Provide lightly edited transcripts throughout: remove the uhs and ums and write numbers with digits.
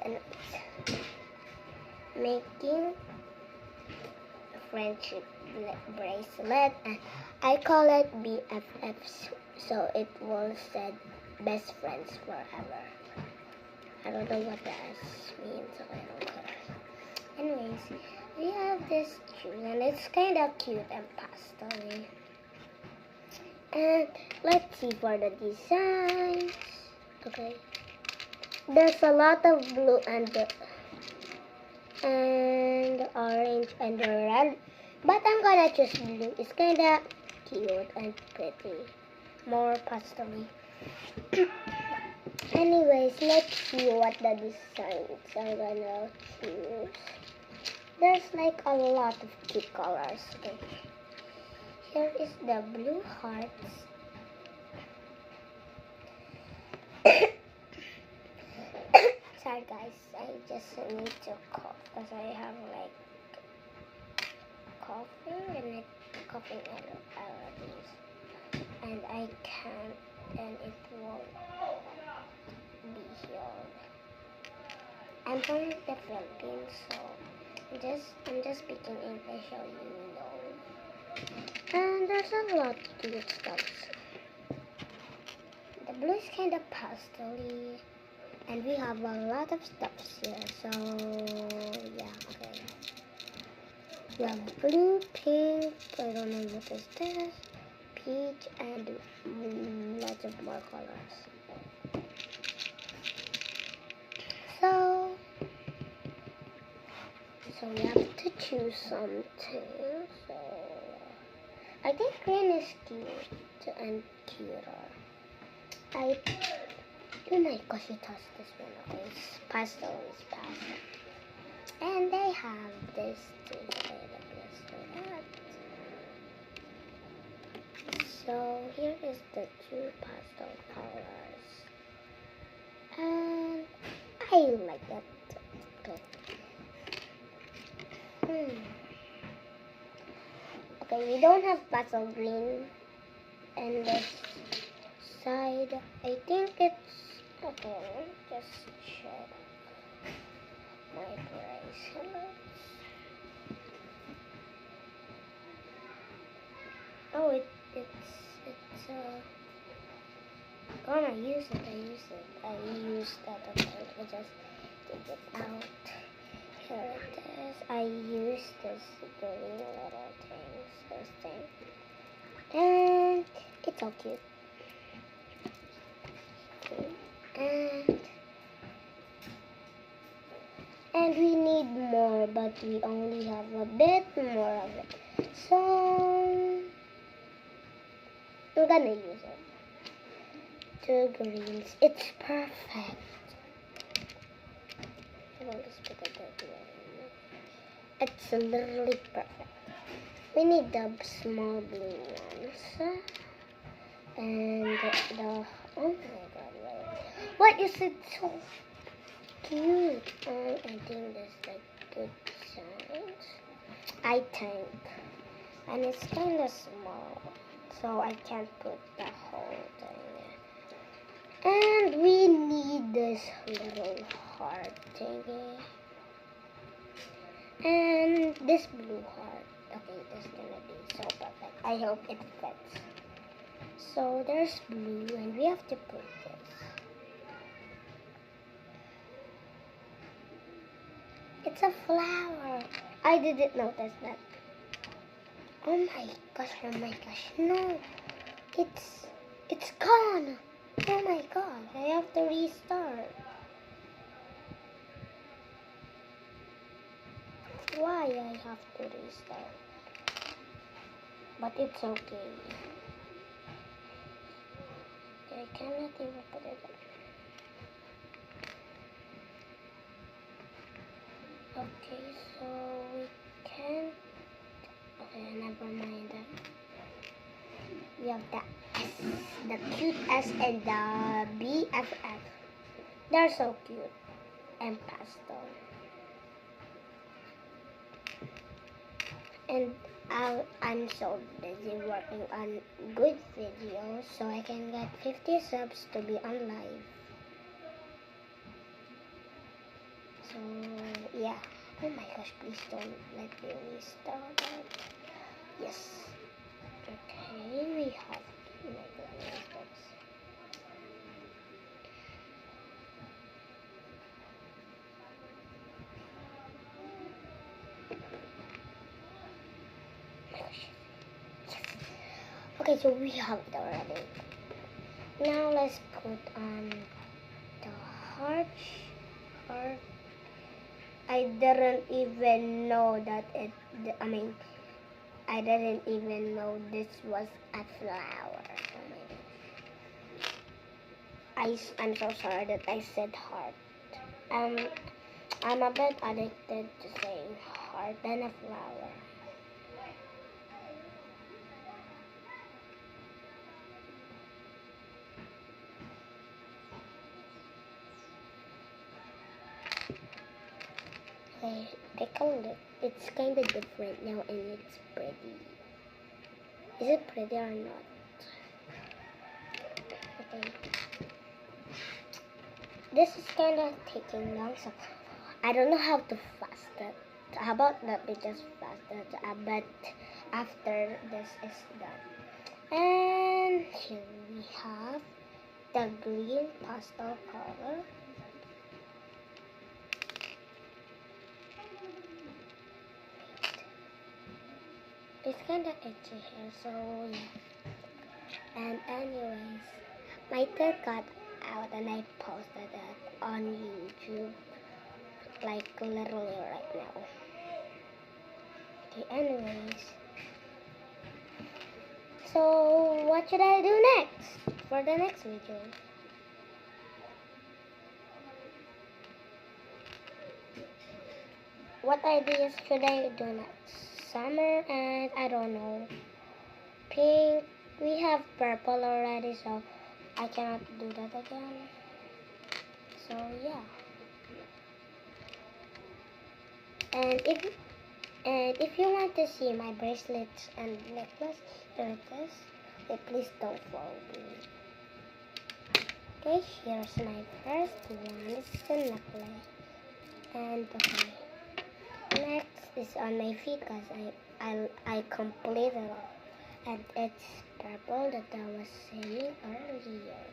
anyways, making friendship bracelet, and I call it BFFs, so it will said best friends forever. I don't know what that means, so I don't care. Anyways, we have this shoes, and it's kind of cute and pastel. And let's see for the designs. Okay, there's a lot of blue and orange and red, but I'm gonna choose blue. It's kinda cute and pretty, more pastel-y. Anyways, let's see what the designs I'm gonna choose. There's like a lot of cute colors. Okay, here is the blue hearts. Sorry guys, I just need to cough because I have like coughing allergies, and I can't, and it won't be healed. I'm from the Philippines, so I'm just speaking English so you know. And there's a lot of cute stuff. The blue is kind of pastel-y, and we have a lot of stuffs here. So yeah, okay. We have blue, pink, I don't know what is this, peach, and lots of more colors. So we have to choose something. So I think green is cute and cuter. Oh my gosh, it has this one. Okay, it's pastel. And they have this too. So here is the two pastel colors, and I like that. Okay. Okay, we don't have pastel green, and this side, I think it's okay. Let me just check my bracelets. Oh, it's gonna use it. I used that. Okay, I just take it out. Here it is. I used this green little things, this thing, and it's so cute. Okay. And we need more, but we only have a bit more of it. So I'm gonna use it. Two greens. It's perfect. It's literally perfect. We need the small blue ones. And the oh my god, why is it so cute? I think there's like good sounds. I think. And it's kind of small, so I can't put the whole thing. And we need this little heart thingy. And this blue heart. Okay, this is gonna be so perfect. I hope it fits. So there's blue, and we have to put this. It's a flower. I didn't notice that. Oh my gosh, no. It's gone. Oh my god, I have to restart. Why I have to restart? But it's okay. I cannot even put it in. Okay, so we can't. Okay, never mind that. We have the S, the cute S, and the BFF. They're so cute and pastel. And I'm so busy working on good videos so I can get 50 subs to be on live. Oh my gosh, please don't let me restart it. Yes. Okay, we have. Oh my goodness, that's. Oh my gosh. Yes. Okay, so we have it already. Now let's put on the heart. Heart. I didn't even know that it. I didn't even know this was a flower. I'm so sorry that I said heart. Um, I'm a bit addicted to saying heart than a flower. Okay, take a look. It's kind of different now and it's pretty. Is it pretty or not? Okay. This is kind of taking long, so I don't know how to fast it. How about that we just fast it a bit after this is done. And here we have the green pastel color. It's kind of itchy here, so yeah. And anyways, my teeth got out and I posted it on YouTube, like literally right now. Okay, anyways. So what should I do next for the next video? What ideas should I do next? Summer and I don't know. Pink. We have purple already, so I cannot do that again. So yeah. And if you want to see my bracelets and necklace, here it is. Okay, please don't follow me. Okay, here's my first one. This is the necklace. And okay. Next is on my feet because I completed it all. And it's purple that I was saying earlier.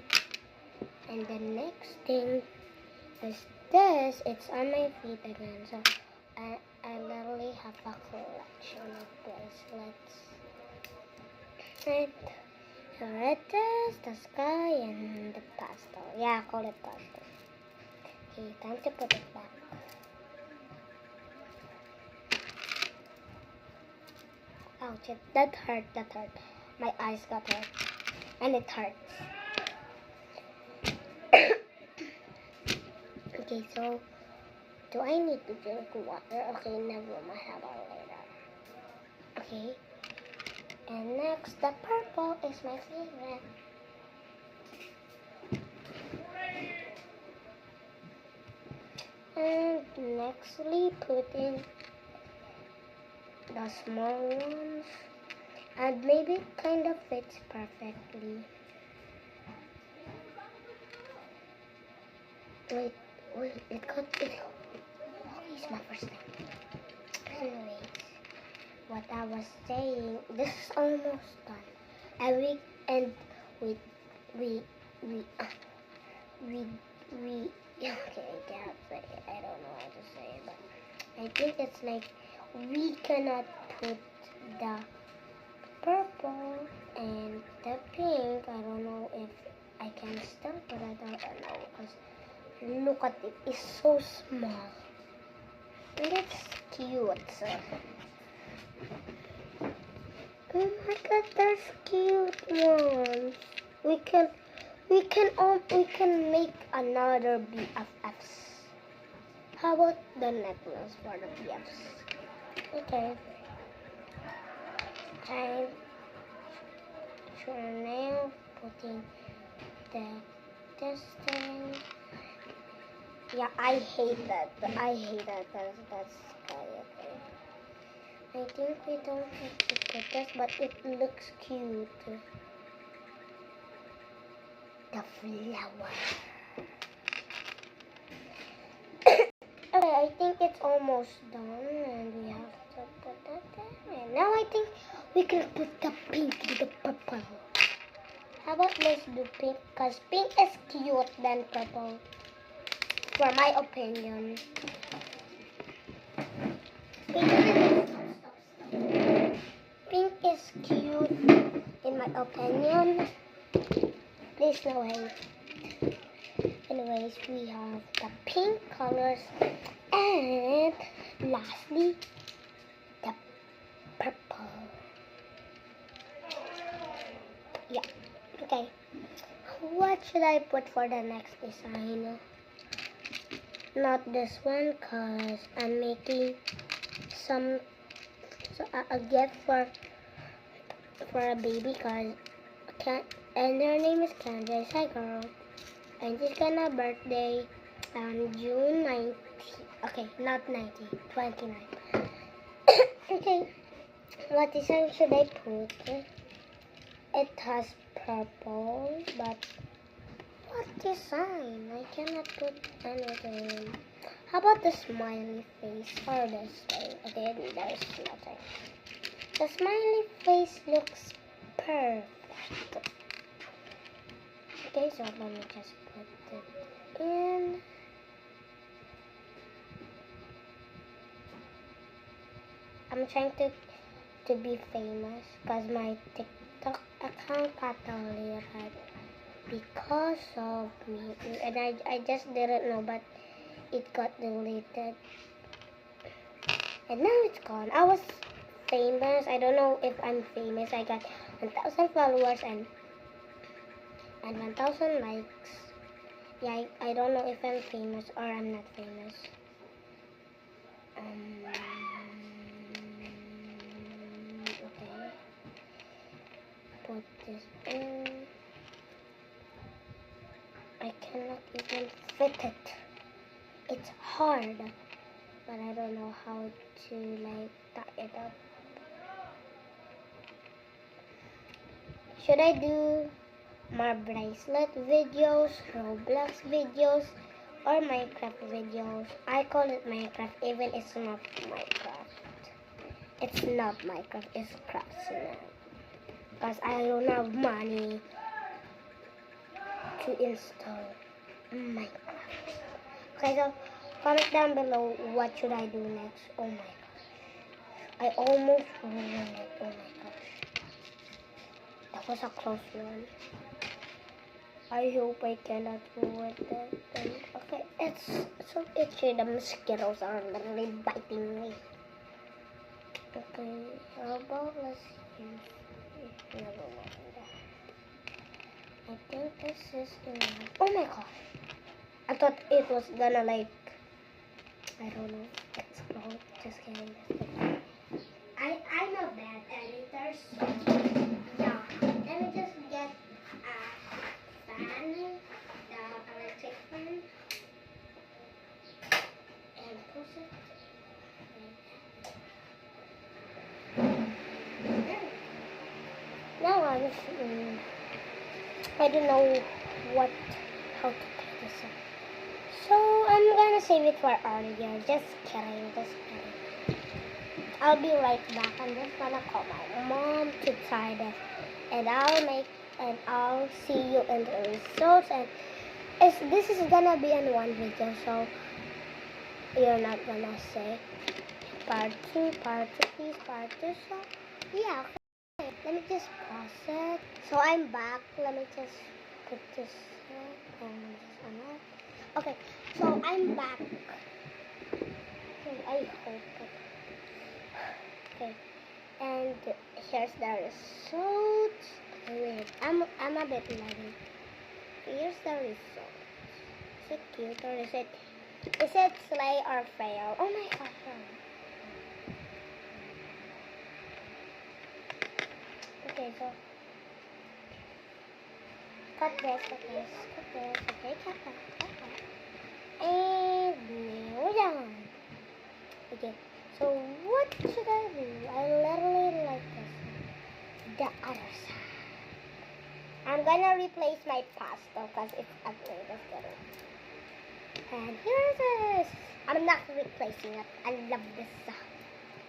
And the next thing is this. It's on my feet again. So I literally have a collection of bracelets. And here it is, the sky and the pastel. Yeah, I call it pastel. Okay, time to put it back. Ouch, that hurt. My eyes got hurt. And it hurts. Okay, so do I need to drink water? Okay, never mind. How about later? Okay. And next, the purple is my favorite. And nextly, put in the small ones. And maybe kind of fits perfectly. Wait, it got it. It's my first time. Anyways, what I was saying, this is almost done. And we okay, I can't say it. I don't know how to say it, but I think it's like we cannot put the purple and the pink. I don't know if I can still, but I don't know because look at it. It's so small. And it's cute. So. Oh my god, there's cute ones. We can make another BFFs. How about the necklace for the BFs? Okay. I'm sure now putting this thing. Yeah, I hate that. That's kind of thing. I think we don't have to put this, but it looks cute. The flower. Okay, think it's almost done, and we have to put that there. And now I think we can put the pink with the purple. How about let's do pink? Because pink is cute than purple, for my opinion. Pink is cute in my opinion. There's no way. Anyways, we have the pink colors, and lastly, the purple. Yeah, okay. What should I put for the next design? Not this one, cause I'm making a gift for a baby, cause and her name is Candace. Hi, girl. And she's gonna birthday on June 19th. Okay, not 19th, 29th. Okay, what design should I put? It has purple, but what design? I cannot put anything. How about the smiley face or this thing? Okay, there's nothing. The smiley face looks perfect. Okay, so let me just put it in. I'm trying to be famous because my TikTok account got deleted because of me, and I just didn't know, but it got deleted, and now it's gone. I was famous. I don't know if I'm famous. I got 1,000 followers and 1,000 likes. Yeah, I don't know if I'm famous or I'm not famous. Okay. Put this in. I cannot even fit it. It's hard, but I don't know how to like tie it up. Should I do more bracelet videos, Roblox videos, or Minecraft videos? I call it Minecraft even it's not Minecraft. It's not Minecraft, it's Craftsman. Because I don't have money to install Minecraft. Okay, so comment down below what should I do next. Oh my gosh. I almost ruined it. Oh my gosh. That was a close one. I hope I cannot ruin it. Okay, it's so itchy. The mosquitoes are literally biting me. Okay, how about let's use... Never mind. I think this is enough. Oh my gosh. I thought it was gonna like... I don't know. Explode. Just kidding. I'm a bad editor, so... Yeah. Let me just get a fan. The electric fan. And push it. Now I don't know how to take this up. So I'm gonna save it for earlier. Just kidding. I'll be right back. I'm just gonna call my mom to tie this, and I'll see you in the results. And this is gonna be in one video, so you're not gonna say part two, please, part two. So yeah. Okay. Let me just pause it. So I'm back. Let me just put this and this on it. Okay, so I'm back. I hope. Okay, and here's the result. Wait, I'm a bit lagging. Here's the result. Is it cute or is it slay or fail? Oh my gosh. Okay, so cut this, okay, cut that. And now done. Okay, so what should I do? I literally like this. The other side. I'm gonna replace my pastel because it's ugly. Let's get it. And here's this. I'm not replacing it. I love this.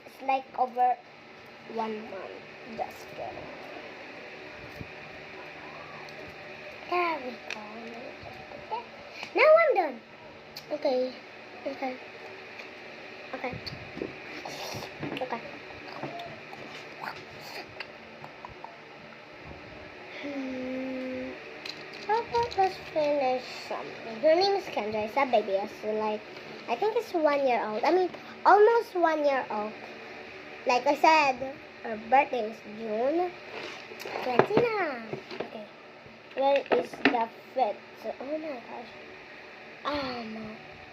It's like over 1 month. Just kidding. There we go. Now I'm done. Okay. Okay. Okay. Okay. Let's finish something. Her name is Kendra. It's a baby. It's like, I think it's 1 year old. I mean, almost 1 year old. Like I said, her birthday is June 29. Okay. Where is the fit? Oh my gosh.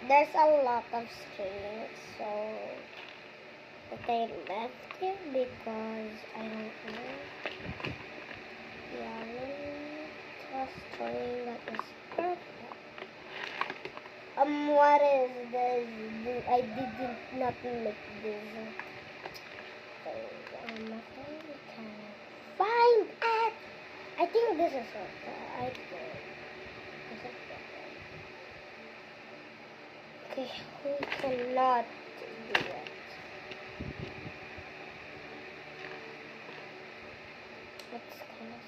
There's a lot of strings, so but I left it because I don't know. Yeah, a string that is perfect. What is this? I did not make this. So, I can find it. I think this is it. I think. Is it okay, we cannot do it. It's kind of.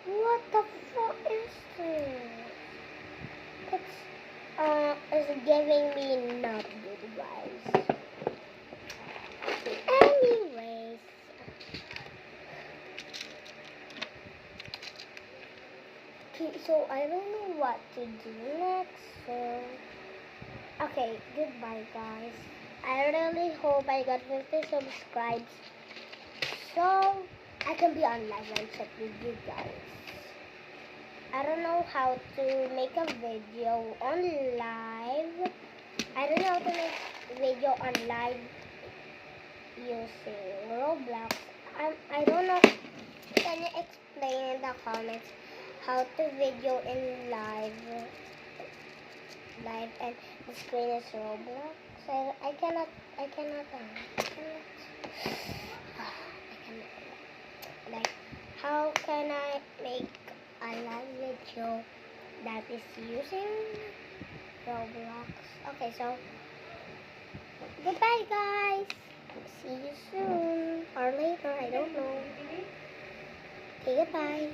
What the fuck is this? It's giving me not good vibes. Anyways. Okay, so I don't know what to do next, so okay, goodbye guys. I really hope I got 50 subscribes so I can be on live and chat with you guys. I don't know how to make a video on live. I don't know how to make a video on live using Roblox. I don't know. Can you explain in the comments how to video in live and the screen is Roblox? I cannot like, how can I make a live video that is using Roblox? Okay, so goodbye guys. See you soon or later, I don't know. Okay, goodbye.